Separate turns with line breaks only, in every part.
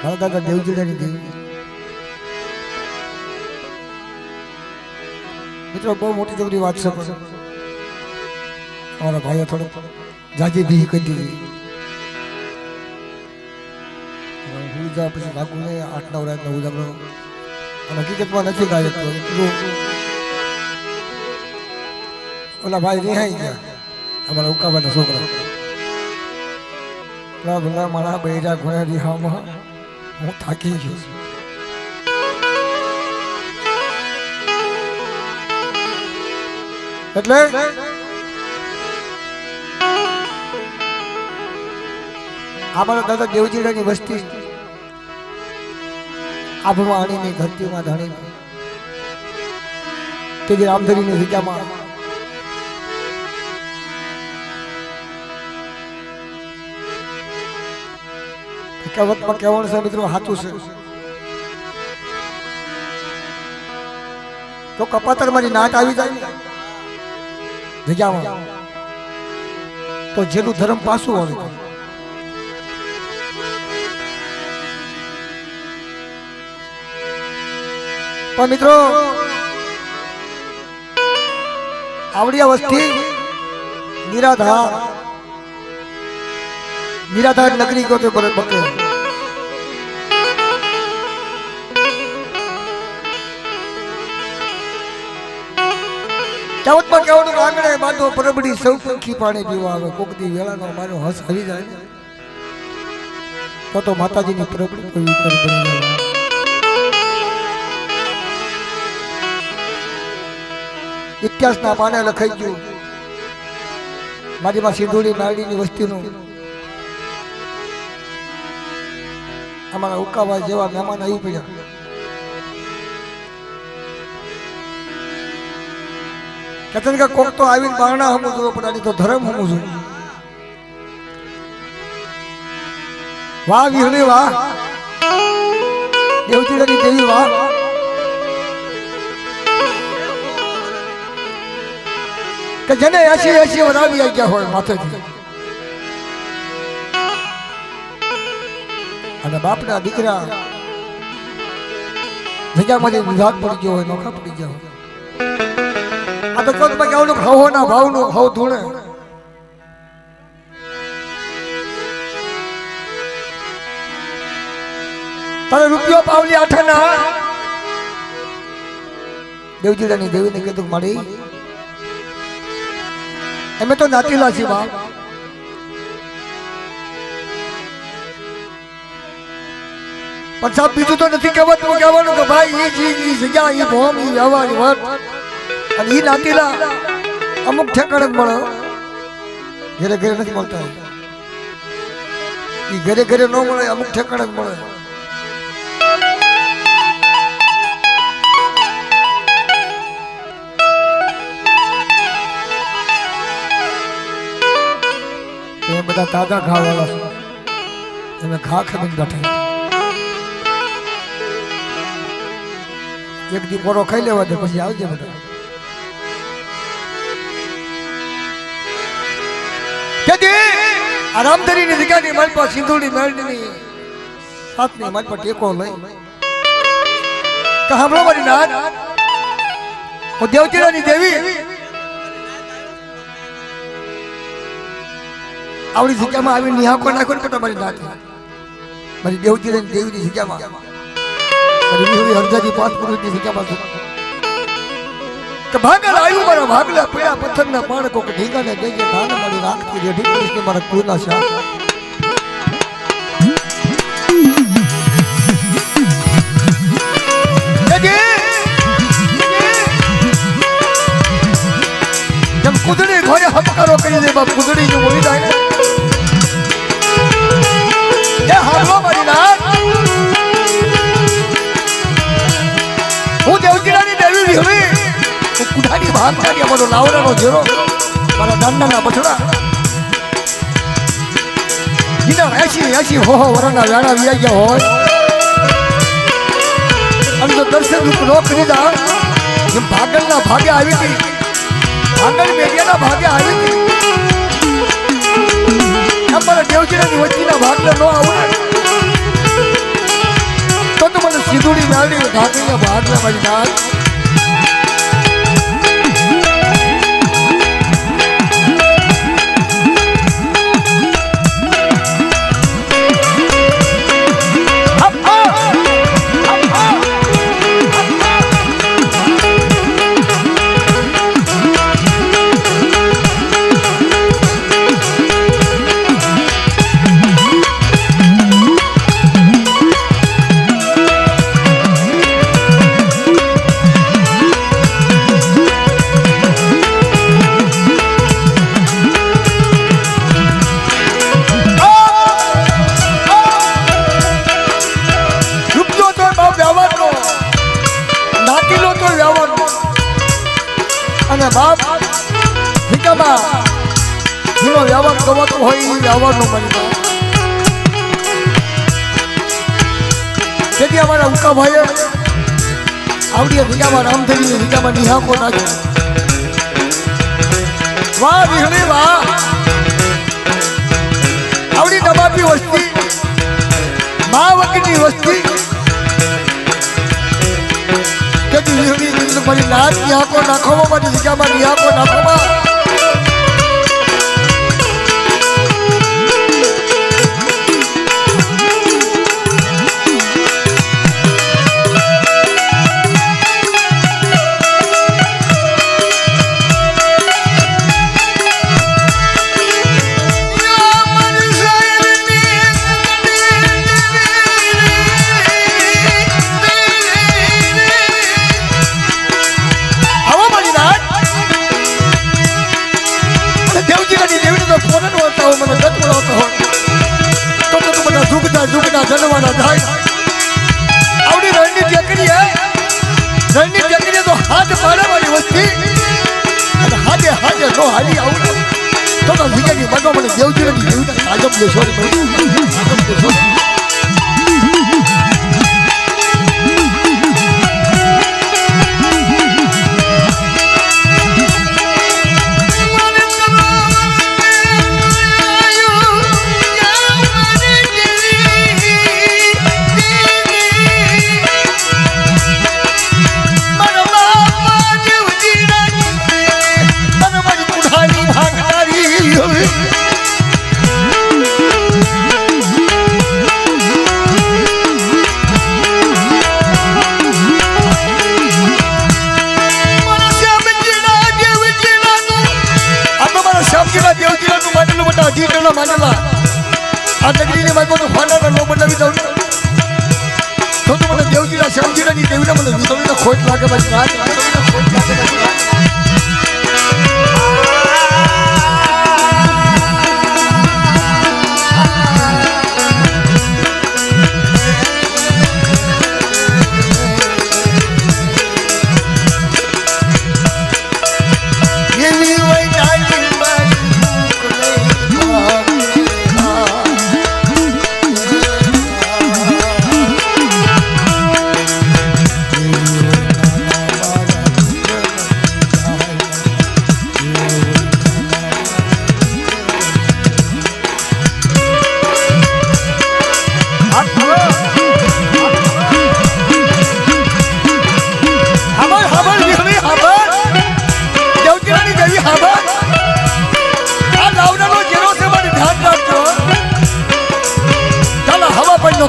મારા દાદા દેવજીડાની દેવી મિત્રો બહુ મોટી જબરી વાત છે પણ અમારા ભાઈએ થોડો જાજી બી કરી દીધી ઉજા પછી ભાગું ને 8-9 રાતનો ઉજાગરો અને હકીકતમાં નથી ગાયક તો એટલું ઓલા ભાઈ રિહાઈ ગયા અમારા ઉકાબાના છોકરા ભલા મારા બૈરા ઘોડા રિહામાં હું થાકી ગયો એટલે અમારા દાદા દેવજીડાની વસ્તી આભમાં આણીની ધરતીમાં ધાણીને તે જે રામધરીની જગ્યામાં કહેવતમાં કહેવાનું છે મિત્રો સાચું છે તો કપાતર મારી નાટ આવી જાય જગ્યામાં તો જેનું ધર્મ પાછું આવી જાય પણ મિત્રો આવડિયા વસ્તી નિરાધાર નગરી ગયો તો બકે કહેવતમાં કહેવાનું આંગણે બાંધો પરબડી સૌ પંખી પાણી પીવા આવે કોકદી વેળાનો મારો હસ આવી જાય તો માતાજીની પરબડી પવિત્ર બની જાય ઇતિહાસના પાને લખાઈ ગયું મારીમાં સિંધુડી નારડીની વસ્તીનું અમારા ઉકાભાઈ જેવા મહેમાન આવી પડ્યા કહેતા કે કોક તો આવીને બારણા સમજવો પણ આની તો ધર્મ સમજવું વાહ વિહળી વાહ દેવજીડાની દેવી વાહ કે જેને 80 વરાવી આવી ગયા હોય માથેથી અને બાપના દીકરા જગ્યામાંથી વિભાગ પડી ગયો હોય નોખા પડી ગયા હોય આ તો કોકમાં કહેવાનું હવોના ભાવનું હવ ધૂણે તારે રૂપિયો પાવલી આઠાના દેવજીડાની દેવીને કીધું મારી અમે તો નાતીલા છીએ બાપ પણ સાહેબ બીજું તો નથી કહેવાનું કે ભાઈ એ જગ્યા એ ભોમ એ વ્યવહાર વટ અને એ નાતીલા અમુક ઠેકાણે મળે ઘરે ઘરે નથી મળતા એ ઘરે ઘરે ન મળે અમુક ઠેકાણે મળે બધા તાજા ખાવાળા છે તમે ખા ખમીને બેઠા એક દી પોરો ખાઈ લેવા દે પછી આવજે બધા આરામધરીની જગ્યાની મારી પાસે સિંધુડી મેળની હાથની મારી પાસે ટેકો લઈ કે સાંભળો મારી નાથ હું દેવજીડાની દેવી આવડી જગ્યામાં આવી નિહાકો નાખો ને મારી નાથ મારી દેવજીડાની દેવીની જગ્યામાં મારી વિહળી હરજાજી 5 પુરુષની જગ્યામાં કે ભાગલ આવ્યું મારા ભાગલા પીળા પથ્થરના પાણ કોક ઢીંગાને દેજે ધાન મારી રાખતી રેઢી પુરુષને મારા કુળના શાહ જમ કુદડી ઘોડે હપકારો કરી દે બાપ કુદડી જો બોલી જાય એ હાલો મારી નાથ હું દેવજીડાની દેવી વિહળી હું કુડાની ભાગ ચાલી અમારો લાવડાનો જેરો મારા દાંડાના બછડા જીના 80 હો વરના વેણા વ્યા ગયા હોય અને તો દર્શન રૂપ નો કરી દા જેમ ભાગલના ભાગે આવી હતી ભાગલ મેડિયાના ભાગે આવી હતી અમારા દેવજીડાની વચ્ચેના ભાગલા નો આવું बड़ी मेलडी ढाकी या भाग में बड़ी नाच बाप भिकाबा जिनो व्यवहार गवत होई व्यवहार नो बनी यदि हमारा उनका भाई आवड़ी भिकाबा रामदेवी भिकाबा निहा को ना वाह बिहले वाह आवड़ी नवाबी वस्ती मावकनी वस्ती बड़ी नाच यहाँ को नाखो बड़ी जगह में यहाँ को नाखो झुकना जनवाना धाय आवड़ी रणनी टेकड़ी है रणनी टेकड़ी तो हाथ मारे वाली वस्ती અને હાજે હાજે નો હાલી આવડે તો વિજયની મનો મને દેવજીની દેવતા આजम ને છોડી આजम ને છોડી मानला आ नगरी ने माय को फाना नो बनावी दो तो મને દેવજીના શ્યામજીની દેવીના મને વિધવીના ખોટ લાગે બસ રાત ખોટ લાગે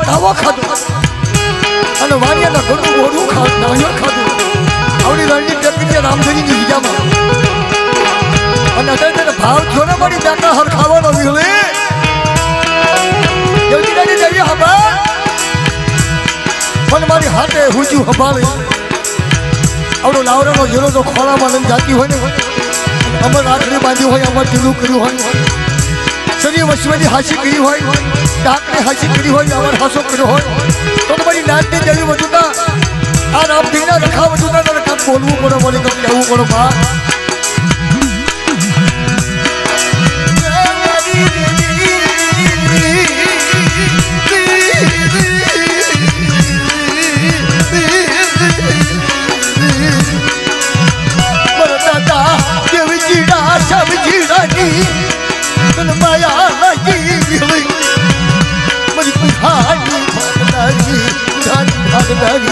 તાવો ખાધો અને વાડિયાના ઘરનું ગોળું નાળિયેર ખાધું આવડી રણની ટેકરીએ રામધણીની હિજામાં અને અત્યારે ભાવ થયો ને મારી દાંતા હર ખાવાનો વિહળે દેવજીની દેવી હબા પણ મારી હાથે હુજ્યું હબાળે આવડો લાવરાનો જેરો તો ખોળામાં લઈને જાતી હોય ને અમર રાખડી બાંધી હોય અમર ઢીલું કર્યું હોય શરીર વસવાની હાસી કરી હોય ડાકને હાસી કરી હોય અમર હાસો કર્યો હોય તો તમારી નાચની દેવી વજુતા આ રામધીના રખા વજુતા રખા બોલવું પડે બોલે કે કહેવું પડે બા माया लगी मरी कुहानी लागणारी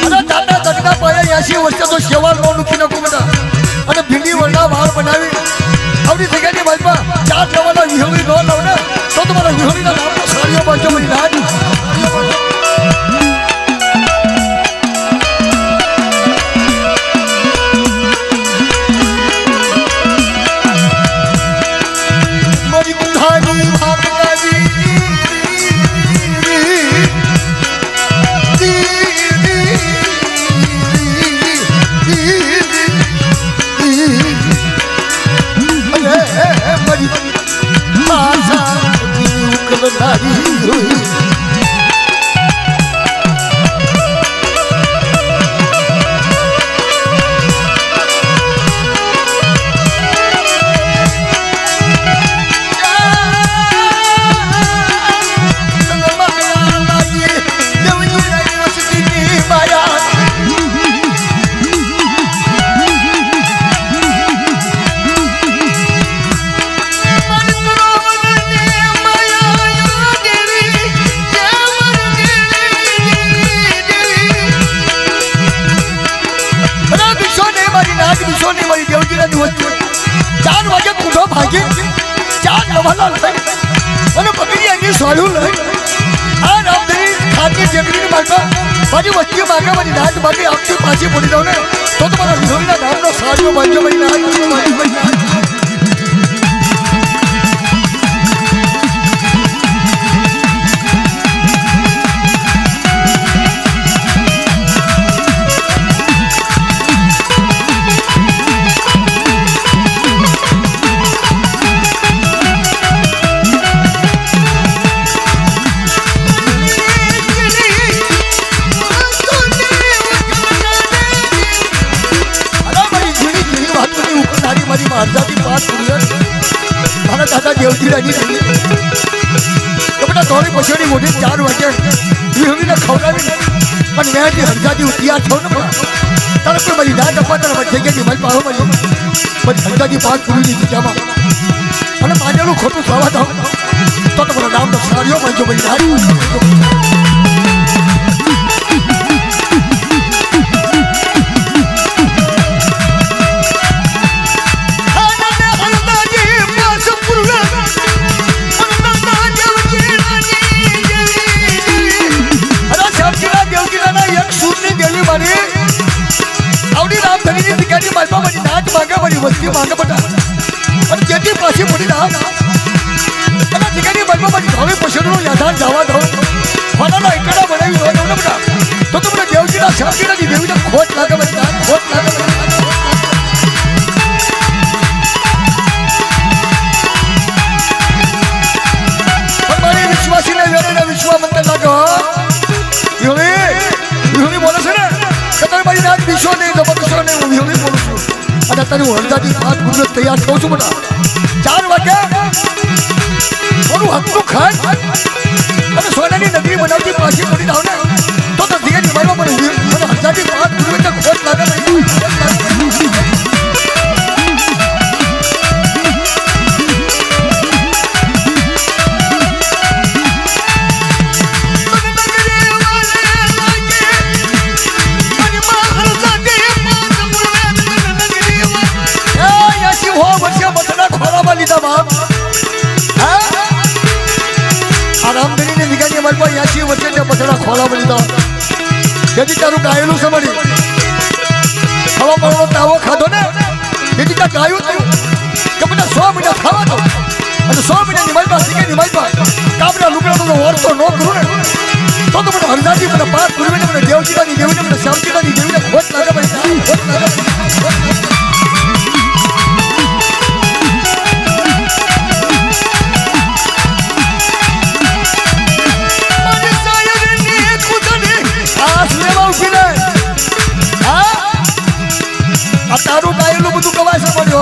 अरे दादा जगना पाया 80 वर्षाचा शेवाळ माणूस नको बेटा आणि भिंडी वरला वाळ बनावी आवडी सगळ्यांनी बाजपा चार जवाला विहरी न लावणं तो तुम्हाला विहरीला नाव सारियो बाजू मध्ये राज मरी कुंधारी भागणारी माझी वस्ती मागा माझी नाच बाकी आमची पाशी पुढे जाऊ नये तो तुम्हाला विधोरीला नामनो सारियो बाजू मध्ये राज अर्जाची पाच मला दादा देवजी राणी बेटा थोडी पछोडी मोठी 4 वाजे विहरीला खवडावी पण न्यायाची हरजाची होती या ठेव ना तर पण माझी दाद पात्र म्हणजे की मला पाहो म्हणजे पण हरजाची पाच पुरी तिच्यामा आणि माझ्याला खोटं सावा जाऊ तो मला नाम सारियो म्हणजे बहिणी वस्ती मागे बटा आणि जेटी पाशी पुढे ना त्या ठिकाणी बलबाबाची धावे पसरून याधार जावा धाव मनाला इकडा बनावी हो ना बटा तो तुम्हाला देवजीला शांतीला की देवीला खोट लागे बटा खोट लागे पण मारी विश्वासी नाही वेळेला विश्वामंत लागे विहुरी बोलस ना कतर माझी नाच विश्व नाही जबरदस्त नाही विहुरी बोलस आता तरी हरजाची पाच पूर्ण तयार ठेवतो म्हणा 4 वाजे म्हणून हक्कू खान आणि सोन्यानी नगरी बनावची पाशी कोणी धावणार तो तर दिगे निभायला पण हरजाची पाच पूर्ण खोट लागत नाही आरामदारीने निघाली मला याची वचन बसला खोला बलिदा त्याची चारू गायलो समोर हवा पडलो तावो खातो ना त्याची त्या गायो कपडा 100 मिनिट खावा तो आणि 100 मिनिट निमायबा सिके निमायबा काबरा लुकडा तो वरतो नो करू ना तो तो मला हरजाची मला पाच पूर्वीने मला देवजीला नी देवीने मला शांतीला नी देवीने खोट लागे पाहिजे खोट लागे तारू गायलो બધું કવાય પડ્યો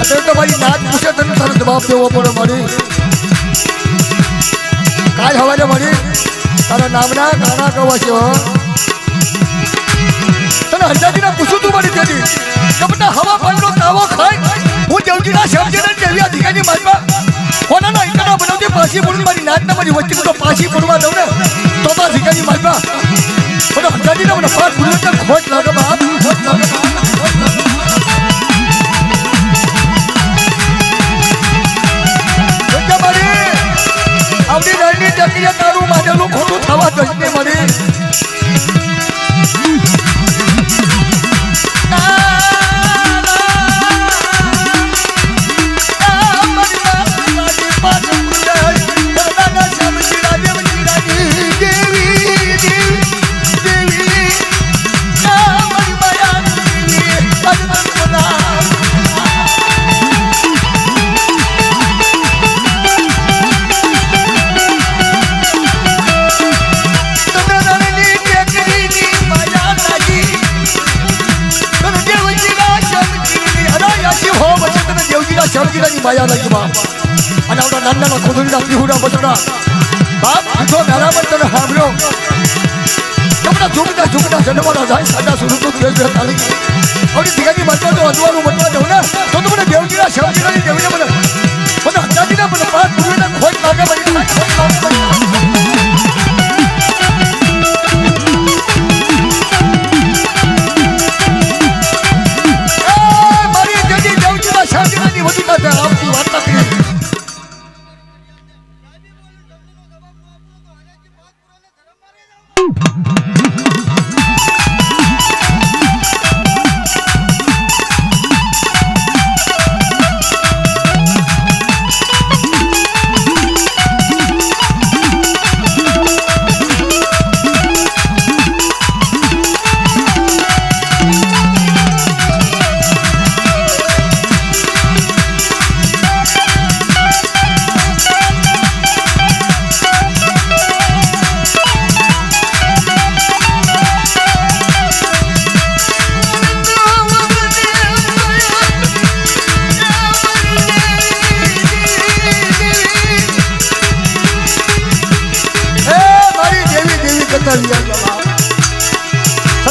એટલે તો મારી નાચ પૂછે તને તારો જવાબ દેવો પડે મારી કાલ હવારે મારી તારા નામના ગાના કવાશો તને હરજાજીને પૂછું તું મારી તેની કે બેટા હવા પાણીનો તાવો ખાય હું દેવજીના શબ્દને દેવી અધિકારી મારવા કોનાના ઇકડા બનાવતી પાછી પડું મારી નાચના મારી વચ્ચે તો પાછી પડવા દઉં ને તો બાપા શીખાજી માલપા મને હજારીના મને પાસ ભૂલે ખોટ લાગે બાપ ખોટ લાગે આવડી રણની ચક્રિયા તારું માટેલું ખોટું થવા દઈને મળી માયા લાગી બાપ અને આવડા નાના ખોદડીના પીહુડા બચડા બાપ દીધો મેરામણ તને સાંભળ્યો તમને ઝુકતા જન્મવાના જાય સાડા સુરત તેજ તાલી આવડી દીગાની બચવા તો અજવાનું બચવા દઉં ને તો મને દેવજીના શિવજીની દેવીને મને હજારીના મને પાંચ પૂરીને ખોટ લાગે મારી દેવજીના શિવજીની વધુ આવતી વાર્તા કરી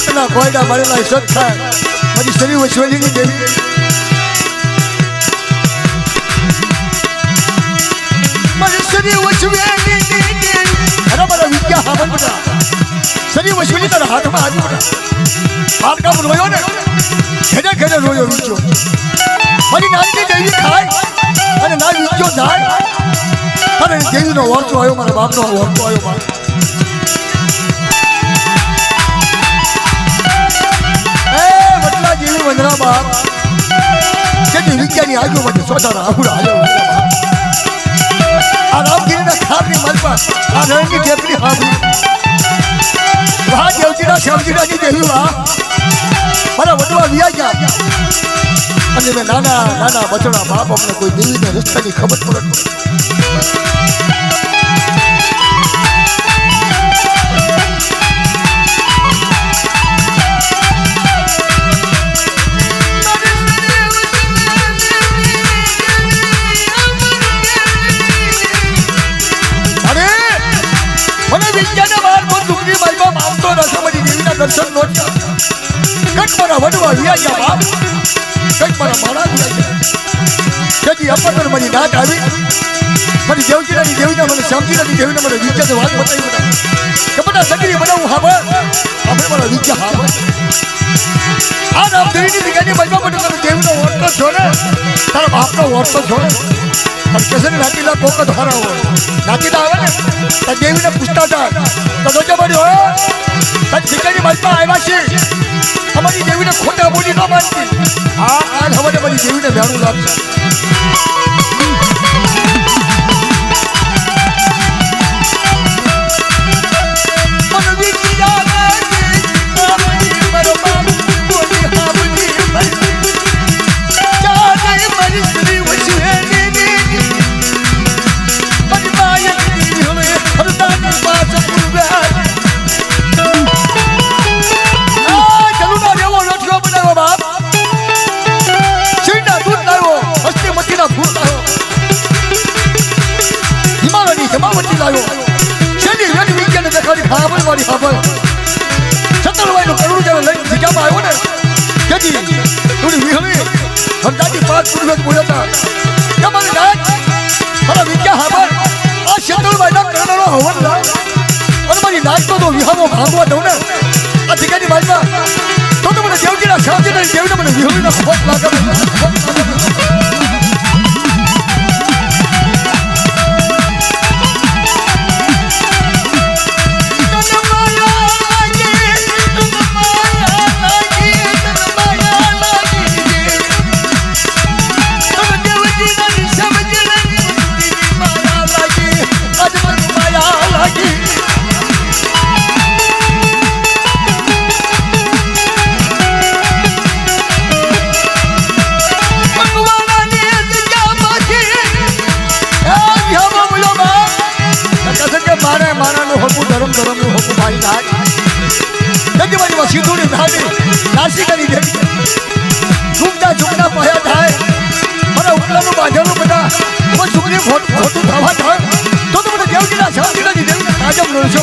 સતના કોયડા મળેલા સત થાય મારી શરીર વસવેલીની દેવી મારી શરીર વસવેલીની અરે મારા વિદ્યા હાવન બના શરીર વસવેલી તારા હાથમાં આવી બના બાળકા રોયો ને ઘેરે ઘેરે રોયો વિચ્યો મારી નાની દેવી ખાય અને ના વિચ્યો જાય અને દેવીનો વર્તો આવ્યો મારા બાપનો વર્તો આવ્યો મારો જેવી વંદના બાપ જેથી વિદ્યાની આજુબાજુ સોટાના આહુડા હાલ્યો આ રામગીરીના ખારની માલપા આ રણની ટેપની હાવી વાહ દેવજીના શ્યામજીનાની દેવી વાહ મારા વડવા વિયા ગયા અને મેં નાના બચડા બાપ અમને કોઈ દેવીને રસ્તાની ખબર પડે દર્શન નો કટ મારા વડવા વિયા ગયા બાપ કટ મારા માળા વિયા ગયા જેથી અપતર મારી નાટ આવી મારી દેવજીની દેવીને મને શ્યામજીની દેવીને મને વિદ્યાને વાત બતાવી કે બધા સગરી બનાવું હાબર આપણે મારા વિદ્યા હાબર આ નામ દેવીની દીકરીની બનવા માટે તમે દેવીનો વર્તો છો ને તારા બાપનો વર્તો છો ને પણ કેસરી નાચીલા કોક ધારા હોય નાચીલા આવે ને તો દેવીને પૂછતા હતા તો જોજો બની હોય તન શિકારી બાજમાં આવ્યા છે અમારી દેવીને ખોટા બોલી ન માનતી આ આજ હવે મારી દેવીને ભેણું લાગશે મારી ખબર છતરવાઈનું કરુણ જ્યારે લઈને જીજામાં આવ્યો ને તેથી થોડી વિહળી હમદાજી પાંચ પુરુષ બોલ્યા હતા કે મારી નાચ મારા વિદ્યા હાબર આ છતરવાઈના કરણનો હવન લાવ અને મારી મારી નાચતો તો વિહામો ભાગવા દઉં ને આ જગ્યાની બાજુમાં તો મને દેવજીના શામજીના દેવને મને વિહોવીનો ખોટ લાગે સીધું નાસી કરી દે ઝુમતા ઝુમતા પહ્યા થાય મારા ઉપલાનું બાંધેલું બધા છોકરી ખોટું થવા થાય તો મને દેવજીના શામજીના દેવના તાજમ નોશો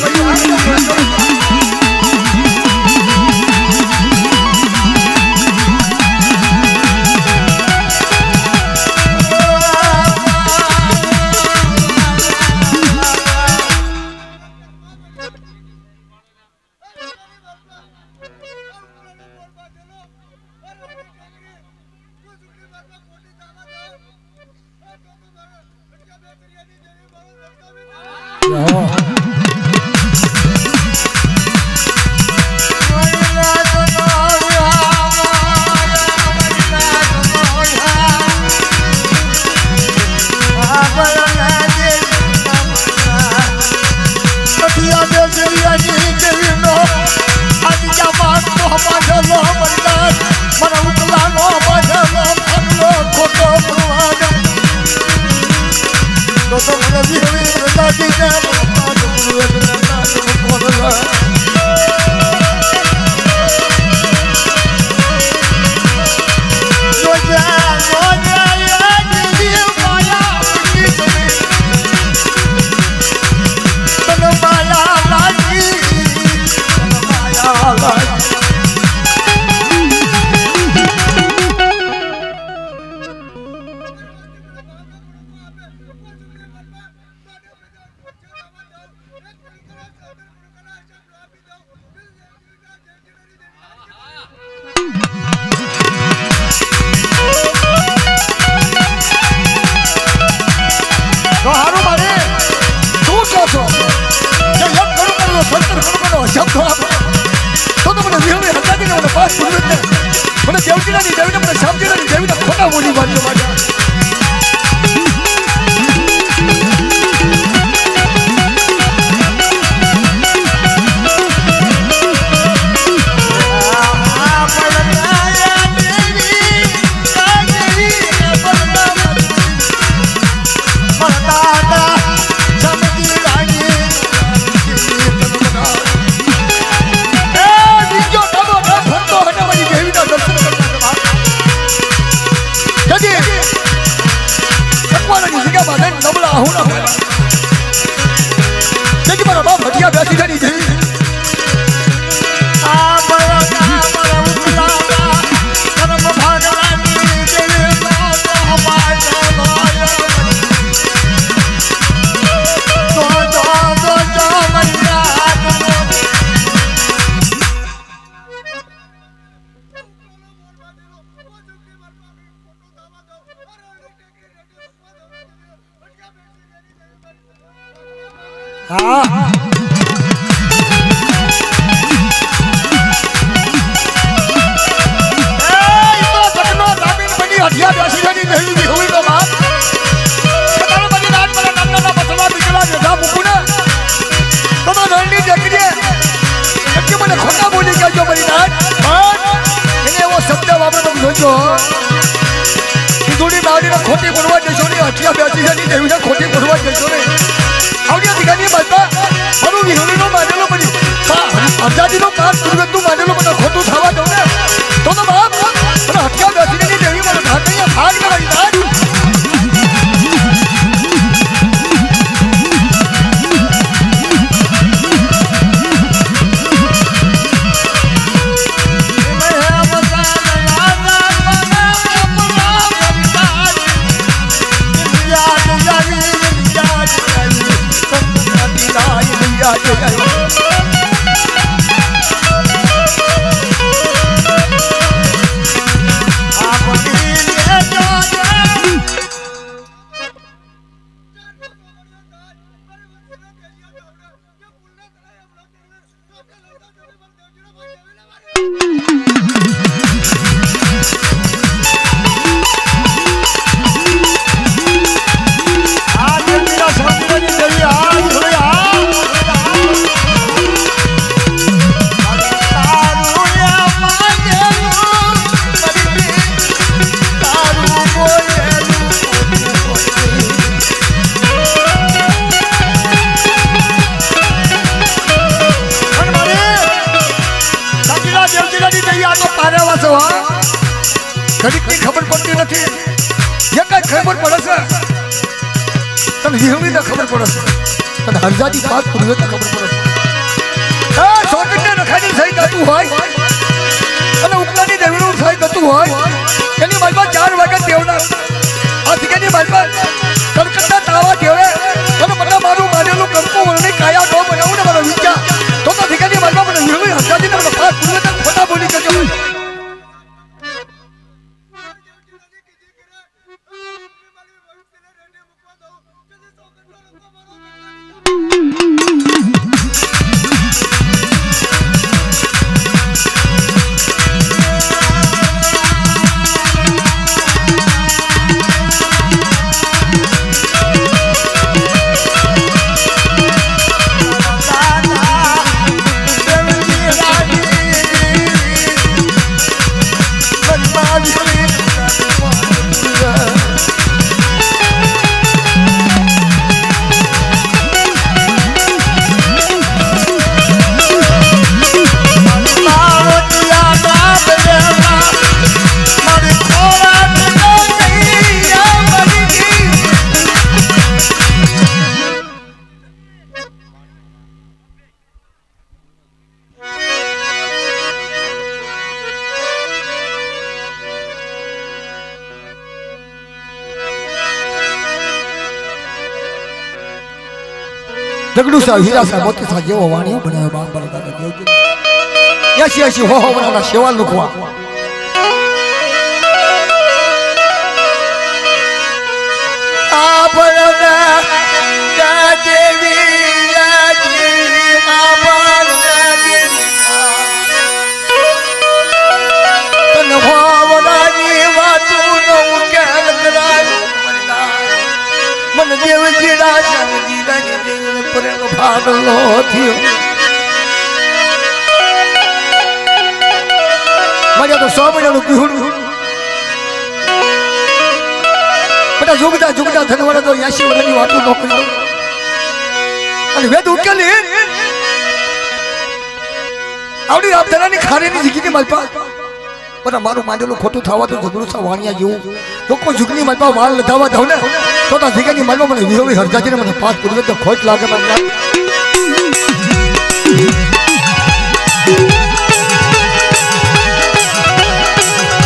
મને દેવજીના દેવીને મને શામજીના દેવીને ખોટા બોલી બાંધ્યો માટે खोटी बोलवा जैसो नहीं हटिया बेची जानी देवी ना खोटी बोलवा जैसो नहीं आवड़ी दिखानी बात मनु विहोली नो मानेलो पड़ी आजादी नो काल पूर्वे तू मानेलो मने खोटू थावा दो ने तो बाप मने हटिया बेची जानी देवी मने घाट नहीं भाग ना भाई
Yeah.
ઘડીકની ખબર પડતી નથી એક જ ખબર પડે છે તને વિહંગી તો ખબર પડે છે તને હરજાદી પાક પૂર્વે તો ખબર પડે છે સોકટને રખાની થઈ ગતું હોય અને ઉપલાની દેવનું થઈ ગતું હોય એની બાજુમાં 4 વાગે દેવના આથી બાજુમાં કલકત્તા તાવા દેવે અને મને મારું માનેલું કંકુ વળની કાયા નો બનાવું ને મારો વિચાર તો ઠીકાની બાજુમાં મને વિહંગી હરજાદીને મને પાક પૂર્વે તો ખોટા બોલી કરજો दगड़ू सा हीरा सा मोती सा जेवो वाणियो बनायो बाप बलदा के देव ऐसी ऐसी हो बनाना सेवा लुखवा आपरना का देवी लाजी आपरना देवी तन भावनानी वातु नो केल करायो मन देव जीड़ा संग जीवन देव प्रेम भागलो थियो मजा तो 100 महीना किहुड बटा जुगदा जुगदा धनवाड़ा तो 80 वर्षनी वातु नौकरी અને વેદ ઉકેલી આવડી આપ ધનાની ખારીની જીગીની માલપા પણ મારું માંડેલું ખોટું થવા તો ઝઘડું સા વાણિયા જેવું લોકો જુગની માલપા વાળ લધાવા દઉં ને તો તા જીગીની માલપા મને વિરોવી હરજાજીને મને પાસ પૂરી તો ખોટ લાગે મને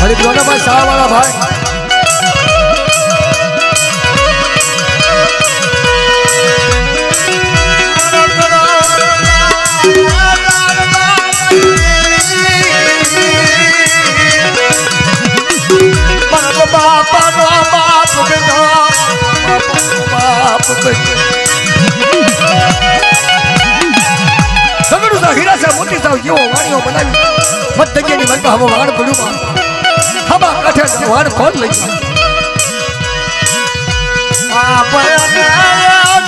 અરે જોના ભાઈ શાહ વાળા ભાઈ सगड़ू सा हीरा सा मोती सा यो वाणियो बनावी मत जगेनी मन हम वाण पड़ू हम काठे वाण खोल लई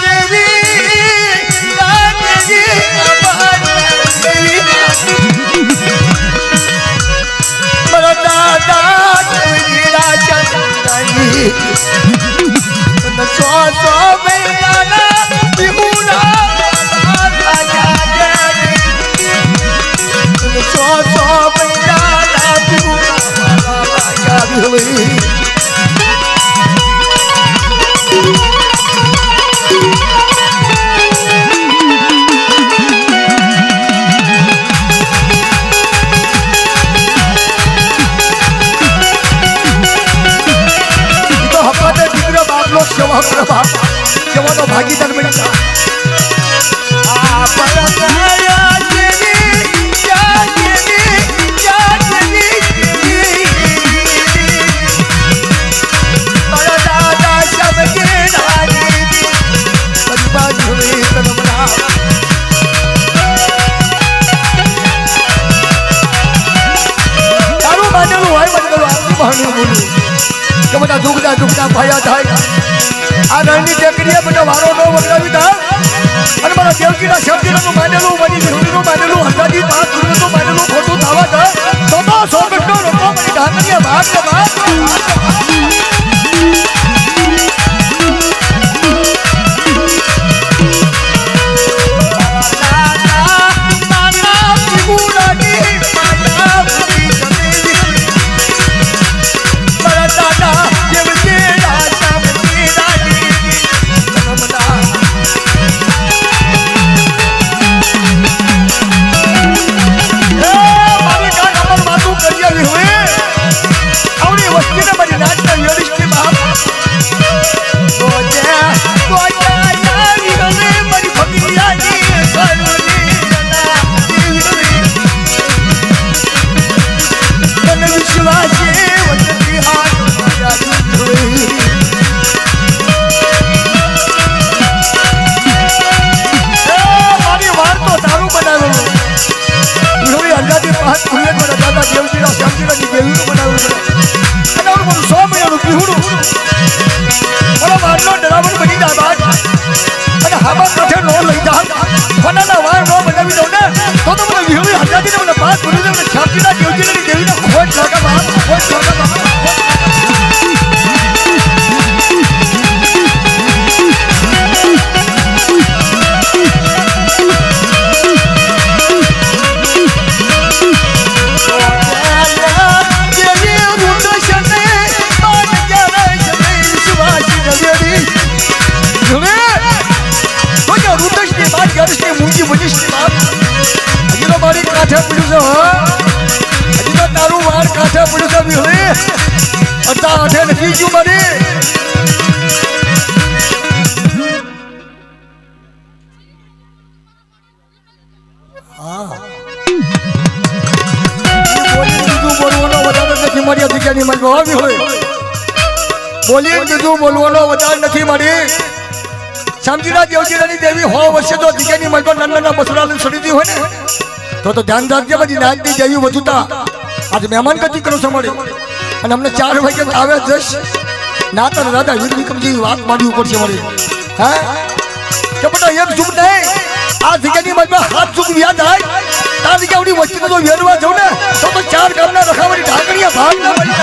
देवी देवी मरदा देवी राजा सो सो मैदाना बिहुना राजा सो सो मैदाना बिहुना राजा बिहुई भागीदार बनी કે બધા દુઃખના ભયા થાય આ રણની ટેકરીએ બધા વારો નો વગડાવી દા અને મારા દેવજીના શબ્દનું માનેલું મારી વિરુદ્ધનું માનેલું હજારી તાર ગુરુનું માનેલું ખોટું થવા દે તો 100 કટનો લોકો મારી ધાકરીએ ભાગ બોલવાનો વધારે નથી મારી સમજીના દેવજીની દેવી હો વર્ષે તો દીકરીની મલબા નાના બસરાને છોડી હોય ને તો ધ્યાન રાખજે બધી નાચની દેવી વધુતા આજે મહેમાન ગતિ કરો છો મળે અને અમને 4 વાગે આવે જશ ના તો રાધા વીર વિક્રમજી વાત માંડવી પડશે મળે હા કે બેટા એક જુગ નહીં આ દીકરીની મલબા હાથ જુગ વ્યા જાય તાર દીકરી વચ્ચે તો વેરવા જાવ ને તો 4 ગામના રખાવાની ઢાકણીયા ભાગ ના મળી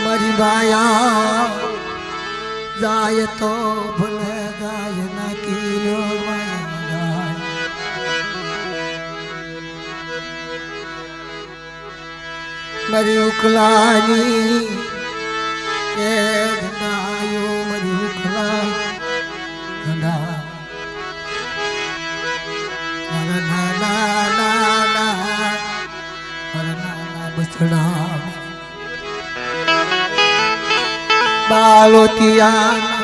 મારી માયા જાય તો ભલે ગાય ના કીનો મારી ઉકલાની એ ધનાયો મારી ઉકલા ધના બછડા બાલોતિયા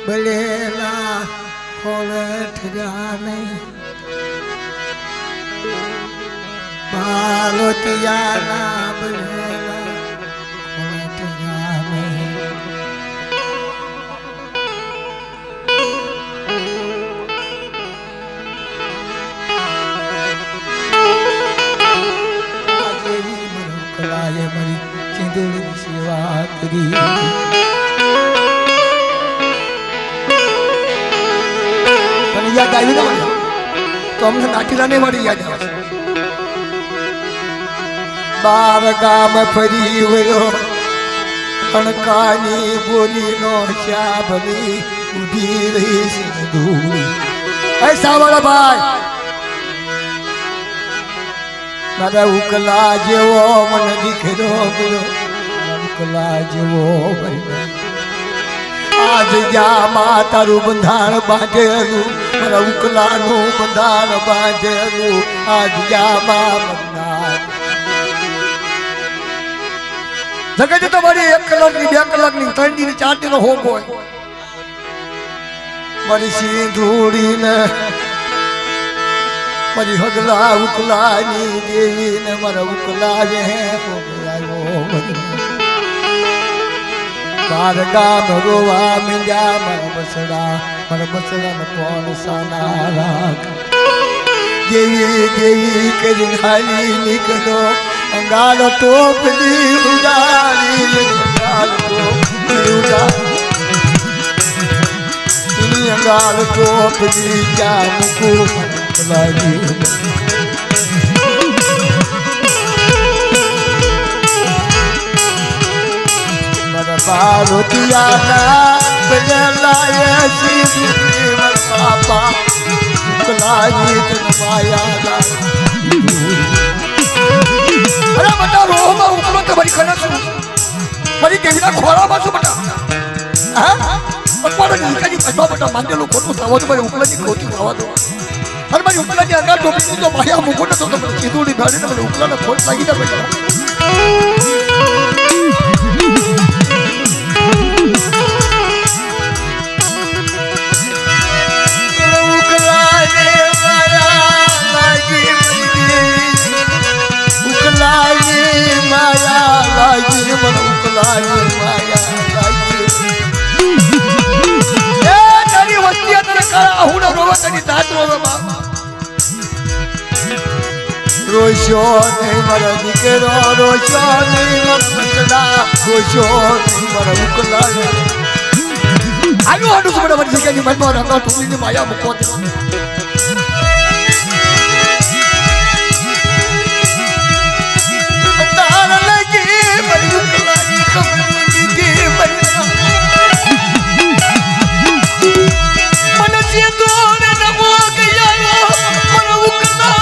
બલેલા ખોલઠ્યા નહીં બાલોતિયા બલેલા ખોલઠ્યા નહીં મારી ચિંદડી સેવા કરી યાદ આવી ને તો અમને નાટીલા ને મારી યાદ આવે બાર ગામ ફરી વયો અણકાની બોલી નો શ્યાભની
ઉભી રહી સિંધુડી ऐसा वाला भाई મારા ઉકલા જેવો મને દીકરો ગયો ઉકલા જેવો આજ જામાં તારું બંધાણ બાંધેલું મારા ઉકલાનું બંધાણ બાંધેલું આજ જામાં બંધાણ જગત તમારી 1 કલાકની 2 કલાકની 3 દી 4 દી નો હોમ હોય મારી સિંધુડી ને મારી હગલા ઉકલાની દેવી ને મારા ઉકલા જે બાર ગામ રોવા મીંડ્યા મારા બસડા ને કોણ સાના રાખ દેવી દેવી કરી હાલી નીકળો અંગાલ ટોપલી ઉડાડી અંગાલ ટોપલી ઉડાડી અંગાલ ટોપલી ક્યાં મૂકું મારા પાર્વતીયાના બદલાય સિંધુડી પાપા ઉકલાઈ તન માયા અરે બટા રોહમાં ઉપલો તો બરી કના છું બરી કેવીના ખોરામાં છું બટા હા પકવાડો નીકાજી પૈસા બટા માંગેલું ખોટું થવા દો મારી ઉપલાની ખોટી થવા દો અને મારી ઉકલાની આગળ ટોપી તો માયા મૂકો ને તો મને ચીધુડી ભાડીને મને ઉકલાને ખોટ લાગી દે બેટા માયા લાગી મને ઉકલાની માયા લાગી એ તારી વસ્તી તને કાળા હું રોવા તની દાત રોવે બાપા રોશો નહીં મારા દીકરો રોશો નહીં મારા રોશો નહીં મારા ઉકલા આનું આનું સુબડા મારી જગ્યાની મનમાં રંગા ટોપલીની માયા મૂકો તાર લગી મારી ઉકલાની ખબર દીધી મને સિંદૂર નમો ગયો મને ઉકલા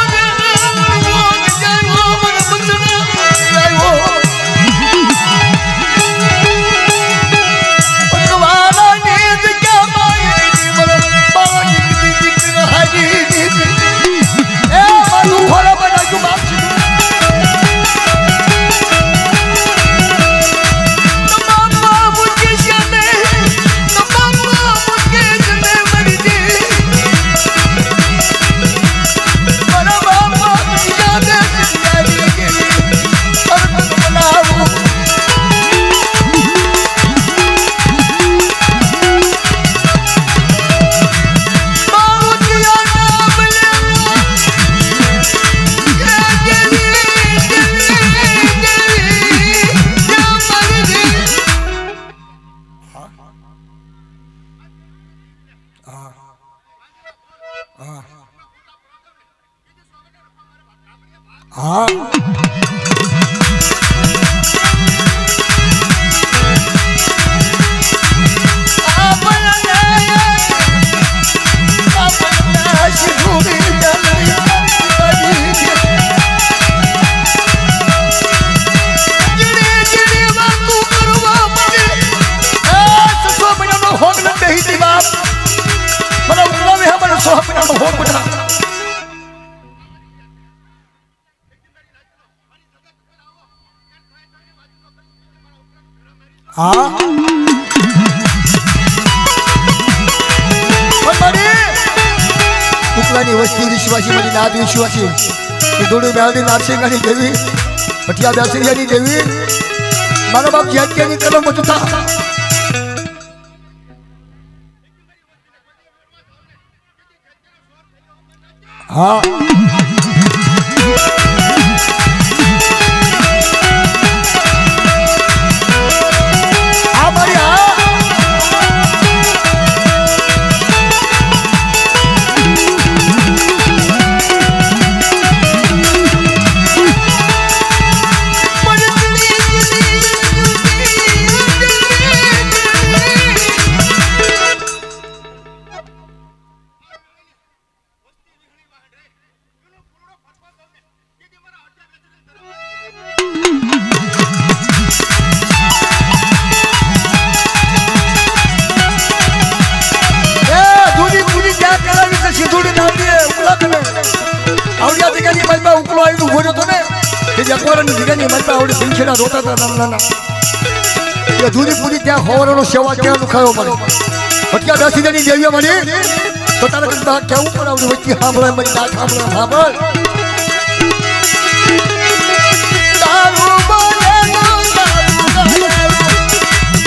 ઉકલાની વસ્તી વિશ્વાસી મારી નાદ વિશ્વાસી ધૂળી મેળવી નારસિંગાની દેવી ભટિયા બેસરિયાની દેવી મારા બાપ જ્યાંની કલમ બધું હા એકવારની જગ્યાની માતા આવડે સિંખેડા રોતા હતા નાના એ જૂની પૂરી ત્યાં હોવાનો સેવા ત્યાં દુખાયો મને ભટક્યા દાસીદાની દેવીઓ મળી તો તારે કદા કેવું પણ આવડું વચ્ચે સાંભળે મને ના સાંભળે સાંભળ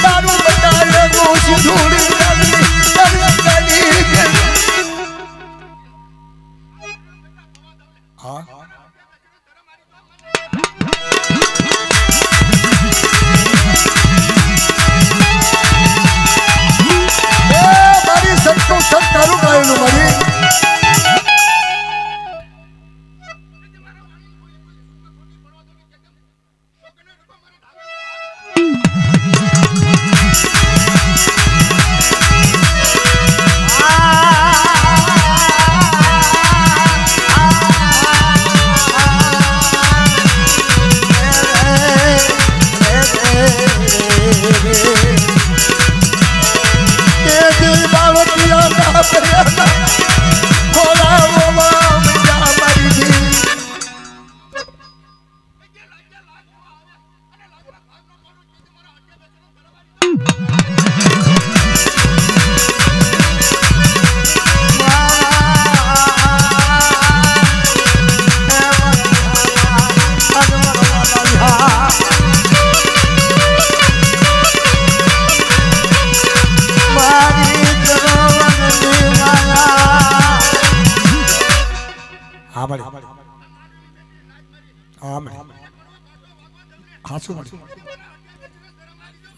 તારું બતાવે ગોશી ધૂળી હા તારું ગાયેલું મારી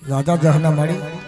રાજા જહના મળી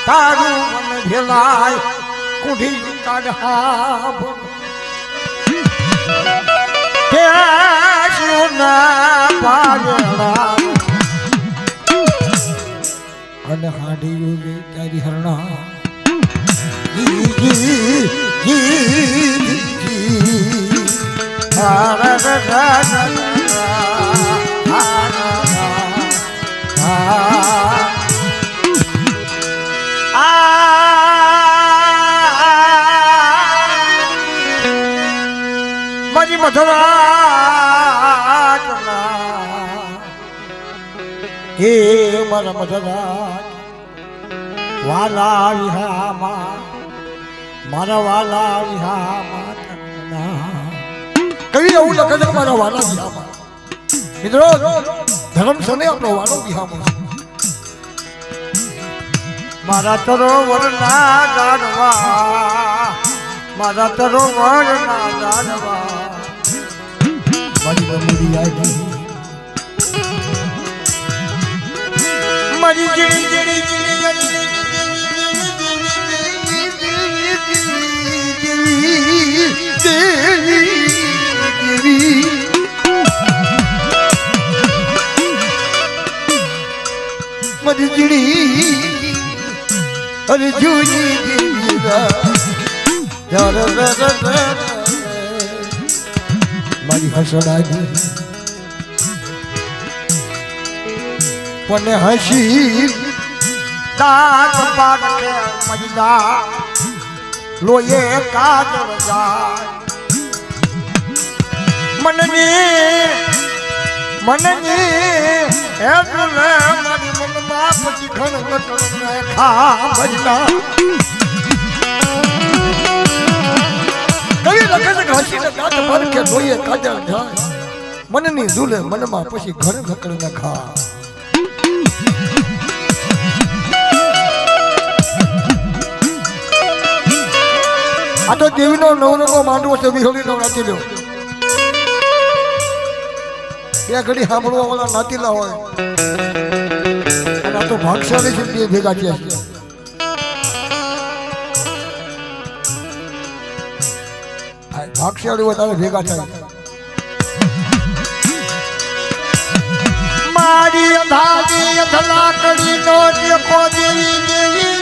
તારું મન ભેલાય કુઢી કાઢા અને હાડી તારી હરણા મારી મધરા હે મારા મધરા વાલા વિહામાં મારા વાલા વિહામાં કઈ એવું લખે છે મારા વાલા વિહામાં મિત્રો ધર્મ છે ને આપણો વાલો વિહામાં મારા સરોવર ના જાણવા મારા સરોવર ના જાણવા મારી મમ્મી આવી મારી જીણી જીણી મારી જીણી અરે જૂની મારી હસડાજી પણ હસી દાંત પાડે મજદા લોયે કાજર જાય મનની એટલે મારી મનમાં પછી ઘણ લટને ખા મજદા કવિ લખે છે કે હસીને દાંત પાડે લોયે કાજર જાય મનની ઝૂલે મનમાં પછી ઘણ લટને ખા આ તો દેવીનો નવરંગો માંડવો છે વિહોળીનો નાચી લ્યો બે ઘડી સાંભળવા વાળા નાચીલા હોય અને આ તો ભાગશાળી છે બે ભેગા થયા છે ભાગશાળી હોય તારે ભેગા થાય મારી અંધારી અંધલાકડી નો દેખો દેવી દેવી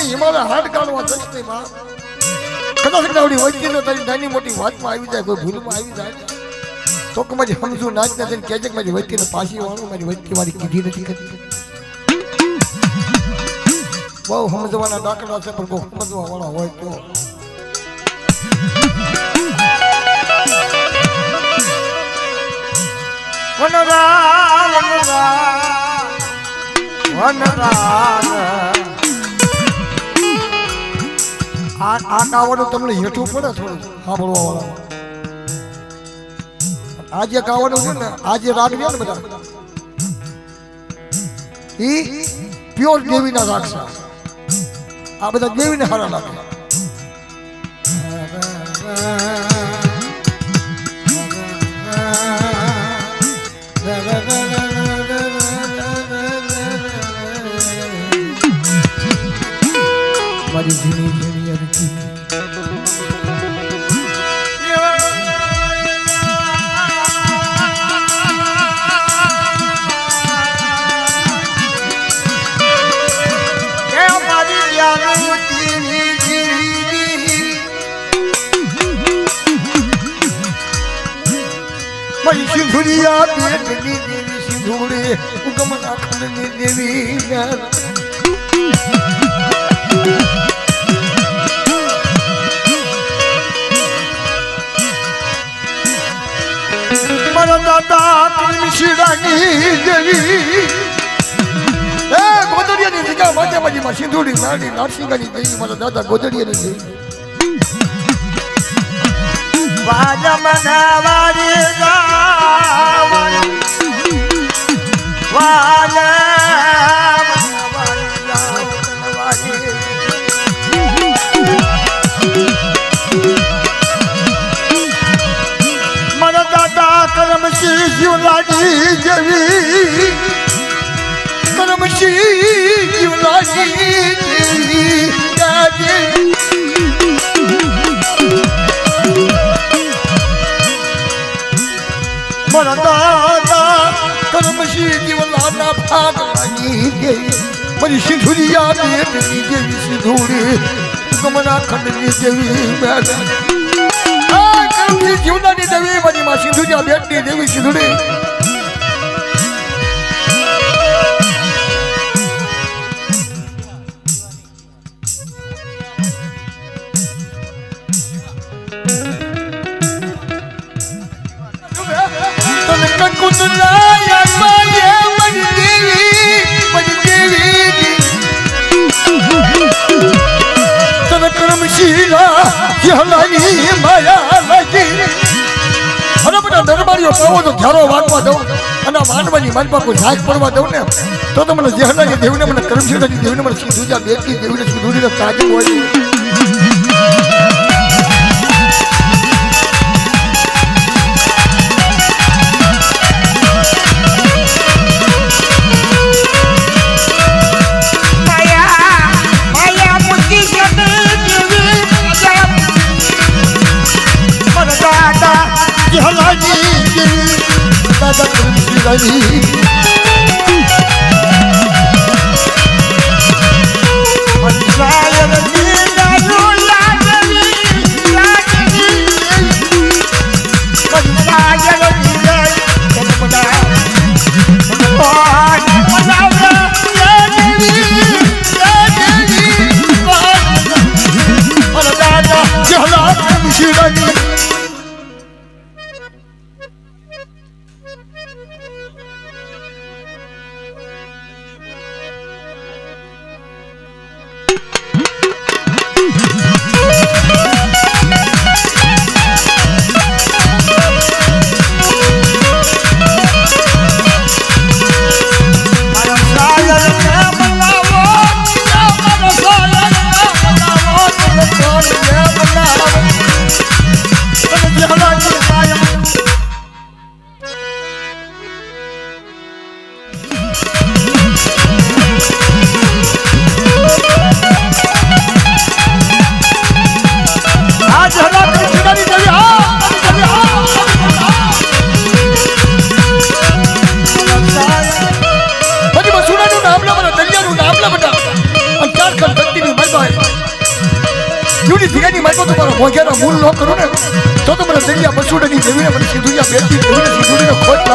હિમાલય હાડ કાઢવા જશે માં કદાચ આવડી વચ્ચે તો તારી નાની મોટી વાતમાં આવી જાય કોઈ ભૂલમાં આવી જાય તો કે મારી સમજુ નાચ ના થઈને કહેજે કે મારી વચ્ચે પાછી વાળું મારી વચ્ચે મારી કીધી નથી કરતી બહુ સમજવાના દાખલા છે પણ બહુ સમજવા વાળા હોય તો આ કાવડું તમને હેઠું પડે થોડું સાંભળવા વાળા આ જે કાવડું છે ને આ જે રાગ છે ને બધા ઈ પ્યોર દેવીના રાગ છે આ બધા દેવીને હારા લાગે મારી ઝીણી ઝીણી અરજી મારી સિંધુરિયા બેટની દેવી સિંધુડે ઉગમના ખંડની દેવી મારા દાદા મિશ્રાની દેવી એ ગોદડિયાની જગ્યા માતાજી સિંધુડી નાડી નરસિંહાની દેવી મારા દાદા ગોદડિયાની દેવી વાજમનાવારી ગાવાની વાજમનાવારી ગાવાની દાદા કરમશી જીવલાના ભાગવાની દેવી મારી સિંધુરિયા બેટની દેવી સિંધુરી ગમના ખંડની દેવી બેટ આ કરમશી જીવલાની દેવી મારી માં સિંધુરિયા બેટની દેવી સિંધુરી દરબારીઓ પાવો તો ઘેરો વાગવા દઉં અને માનવાની મારી પાસે કોઈ હાથ પડવા દઉં ને તો મને જેહલાની દેવીને મને કરમશીલાની દેવીને મને સિંધુજા બેટની દેવીને સિંધુરીને તાજી હોય વગેરે મૂળ ન કરું ને તો મને દરિયા બસુડાની દેવીને મને સિંધુરિયા બેટની દેવીને સિંધુરીનો ખોટ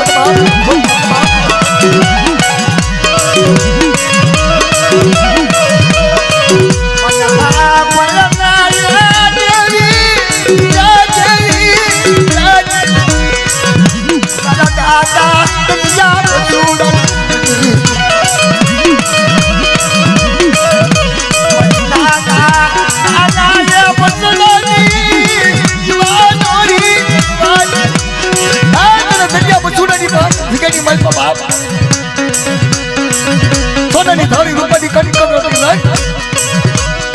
સોનાની થાળી રૂપાની કણી કમરતી નાય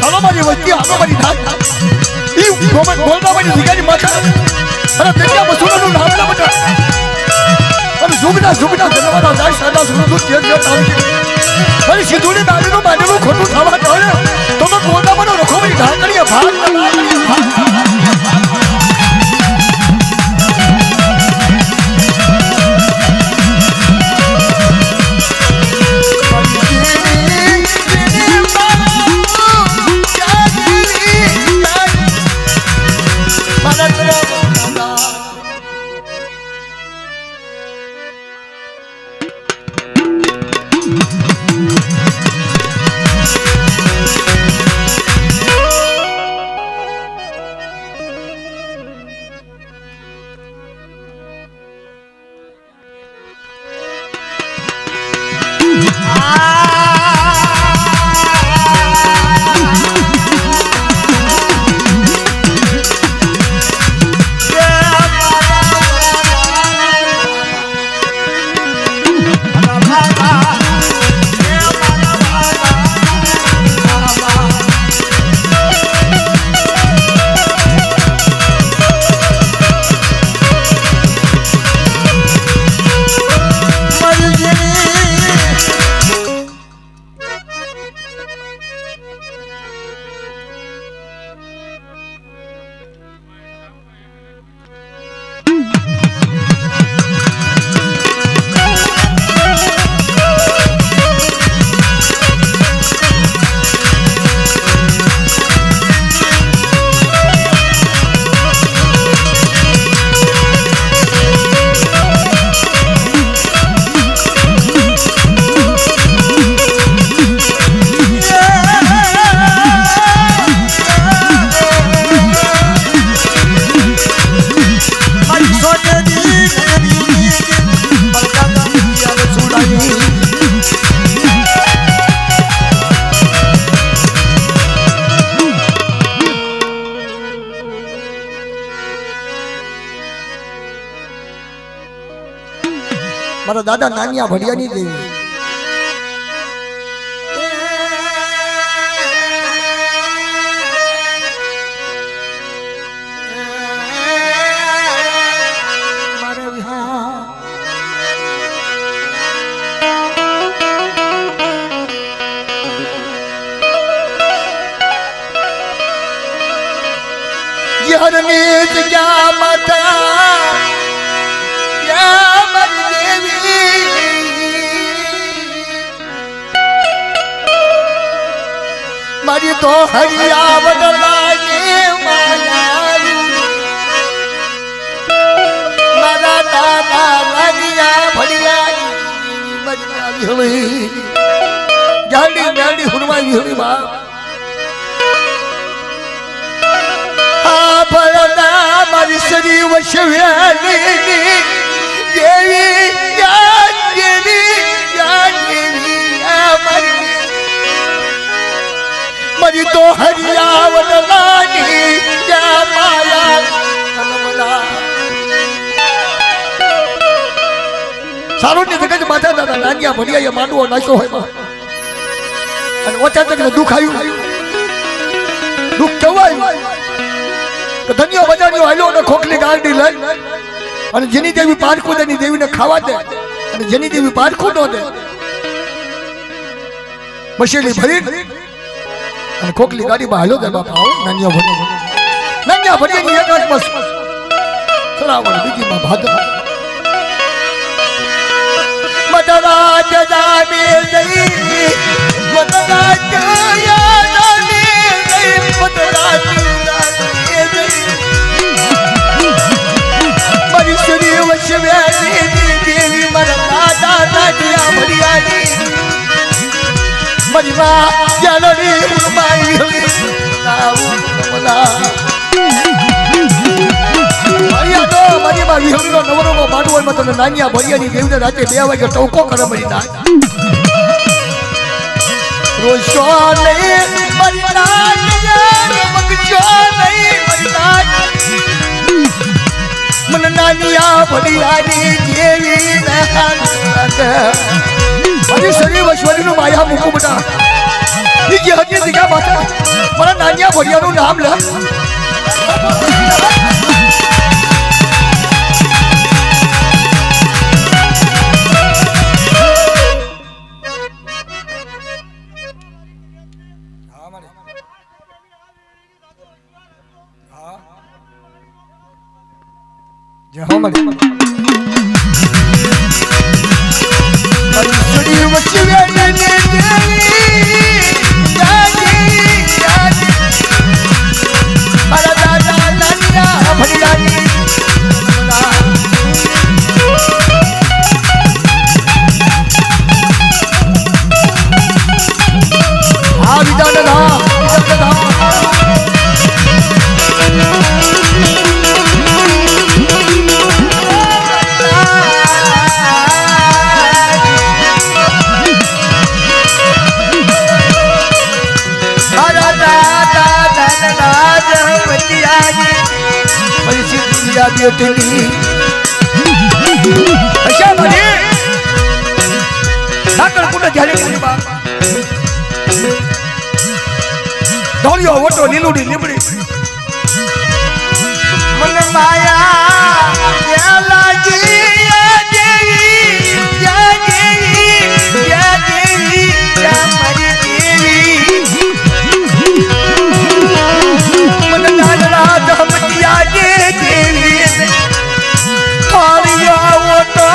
હાલો મારી વસ્તી હાલો મારી ધાક ઈ બોલવા મારી જગ્યાની માથા અને તેના બસુડાનું નામ ના બતા અને ઝુમના જનવાના જાય સાદા સુરદુ તેજ તાળી મારી સિંધુની દાડીનું બાંધેલું ખોટું થવા ચાલે તો બોલવા મને રખો મારી ધાકડીએ ભાગ મારા દાદા નાનિયા ભડિયાની દેવી हरनीत क्या माता क्या मर देवी मारी तो हरिया बदलाने माया मारा दादा नानिया भड़िया मजना भी गाड़ी गाड़ी हुरमाई भी हुई माँ भरना मारी सरी वशव्यानी देवी या देवी या मरी तो हरिया वदलानी या माया कनमला सारो ने जगत माथा दादा नानिया भड़िया ये मानવો નાખ્યો હોય માં અને ઓછા તક દુખ આવ્યું દુખ કેવાય तो धनिया बजानियो आलो ने खोखली गाड़ी लई અને જેની દેવી પારખું દેની દેવીને ખાવા દે અને જેની દેવી પારખું ન દે મશેલી ભરી અને खोखली ગાડી માં હાલો દે બાપા આવો નાનિયા ભરી એકાશ બસ સરાવણ બીજી માં ભાદ મદરા જજા મે દઈ મદરા જયા દાની દઈ મદરા मरीश्वरी वशव्यानी देवी मरना दादा दिया भड़ियानी मरीमा जानरी माई हुई नाम मना मरिया तो मरीमा विहंग नो नवरो को माडू होय मत नानिया भड़ियानी देवी ने राते 2 वागे टोको करे मरी ना रोशो नहीं मरना मगजो नहीं मरना मन नानिया भड़ियानी देवी अरे शरीर वश्वरी नु माया मुकु बटा ये हकी दिखा माता मन नानिया भड़िया नु नाम ले जय हो मरे मरीश्वरी वशव्यानी देवी मारा दादा नानिया भड़ियानी हाँ विचार दा बेटनी अच्छा बने साकर कुंड झाले कोणी बा धोलियो वटो नीलुडी लिबडी मन माया या लागी या देवी या देवी या देवी या मरी देवी मन नाला धमतिया देवी खालिया वटा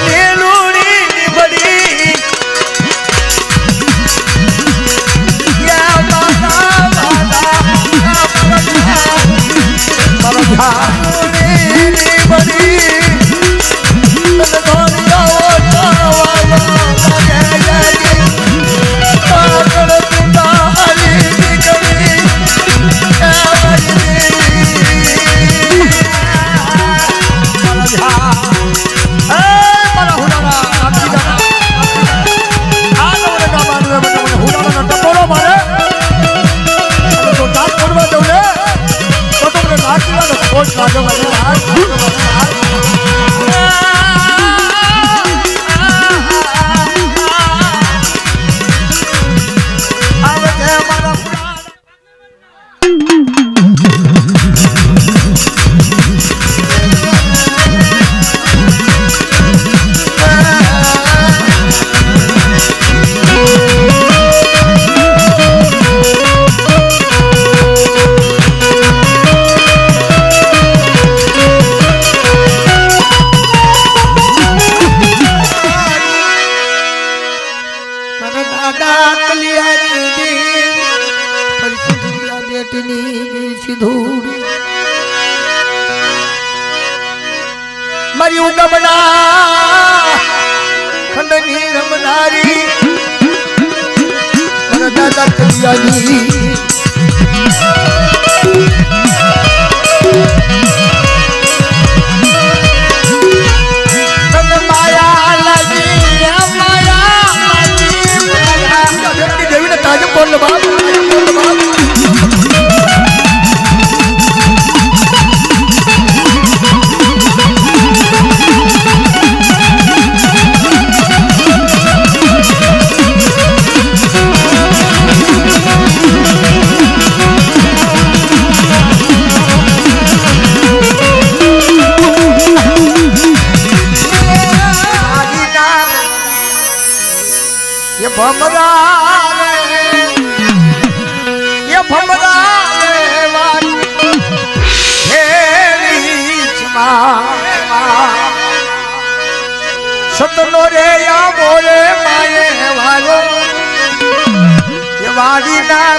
नीलुडी लिबडी या माता माता बड़ी મારી ઉગમના ખંડની રમનારી મારા દાદા કલિયાની દેવીને તાજે બોલ બાપ સતનો રે યા બોલે માયે વાલો એ વાડી ના